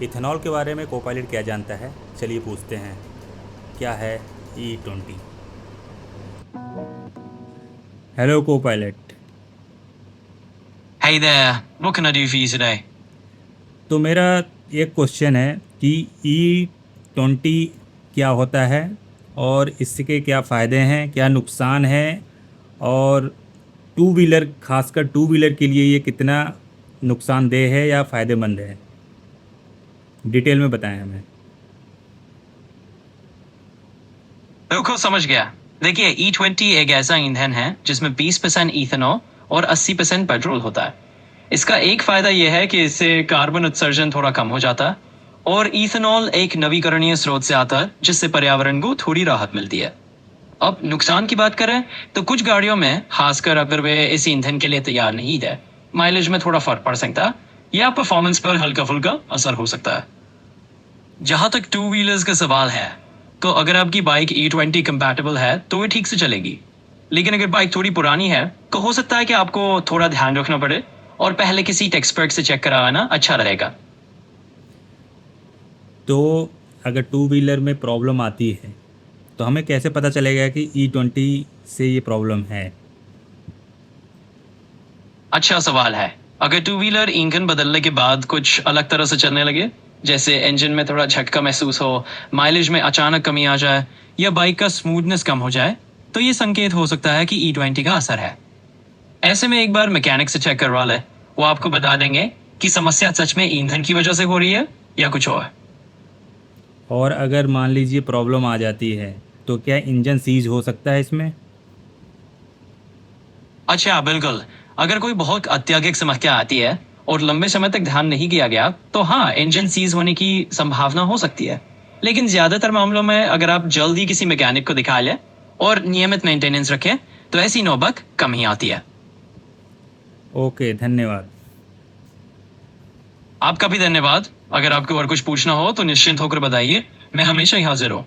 Ethanol के बारे में कोपायलट क्या जानता है, चलिए पूछते हैं। क्या है E20? Hello Copilot. Hey there, what can I do for you today? तो मेरा एक क्वेश्चन है कि E20 क्या होता है और इसके क्या फ़ायदे हैं, क्या नुकसान है, और टू व्हीलर, खासकर टू व्हीलर के लिए ये कितना नुकसानदेह है या फ़ायदेमंद है, डिटेल में बताएं हमें। बिल्कुल समझ गया। देखिए E20 एक ऐसा ईंधन है जिसमें 20% इथेनॉल और 80% पेट्रोल होता है। इसका एक फायदा यह है कि इससे कार्बन उत्सर्जन थोड़ा कम हो जाता है और इथेनॉल एक नवीकरणीय स्रोत से आता है जिससे पर्यावरण को थोड़ी राहत मिलती है। अब नुकसान की बात करें तो कुछ गाड़ियों में, खासकर अगर वे इस ईंधन के लिए तैयार नहीं है, माइलेज में थोड़ा फर्क पड़ सकता है या परफॉर्मेंस पर हल्का फुल्का असर हो सकता है। जहां तक टू व्हीलर्स का सवाल है, तो अगर आपकी बाइक E20 कंपैटिबल है तो वो ठीक से चलेगी। लेकिन अगर बाइक थोड़ी पुरानी है तो हो सकता है कि आपको थोड़ा ध्यान रखना पड़े और पहले किसी एक्सपर्ट से चेक करवाना अच्छा रहेगा। तो अगर टू व्हीलर में प्रॉब्लम आती है तो हमें कैसे पता चलेगा कि E20 से ये प्रॉब्लम है? अच्छा सवाल है। अगर टू व्हीलर ईंधन बदलने के बाद कुछ अलग तरह से चलने लगे, जैसे इंजन में थोड़ा झटका महसूस हो, माइलेज में अचानक कमी आ जाए या बाइक का स्मूथनेस कम हो जाए, तो ये संकेत हो सकता है कि E20 का असर है। ऐसे में एक बार मैकेनिक से चेक करवा ले, वो आपको बता देंगे कि समस्या सच में ईंधन की वजह से हो रही है या कुछ और। और अगर मान लीजिए प्रॉब्लम आ जाती है तो क्या इंजन सीज हो सकता है इसमें? अच्छा बिल्कुल। अगर कोई बहुत अत्याधिक समस्या आती है और लंबे समय तक ध्यान नहीं किया गया तो हाँ, इंजन सीज होने की संभावना हो सकती है। लेकिन ज्यादातर मामलों में अगर आप जल्द ही किसी मैकेनिक को दिखा लें और नियमित मेंटेनेंस रखें तो ऐसी नौबत कम ही आती है। ओके, धन्यवाद। आपका भी धन्यवाद। अगर आपको और कुछ पूछना हो तो निश्चिंत होकर बताइए, मैं हमेशा ही हाजिर हूँ।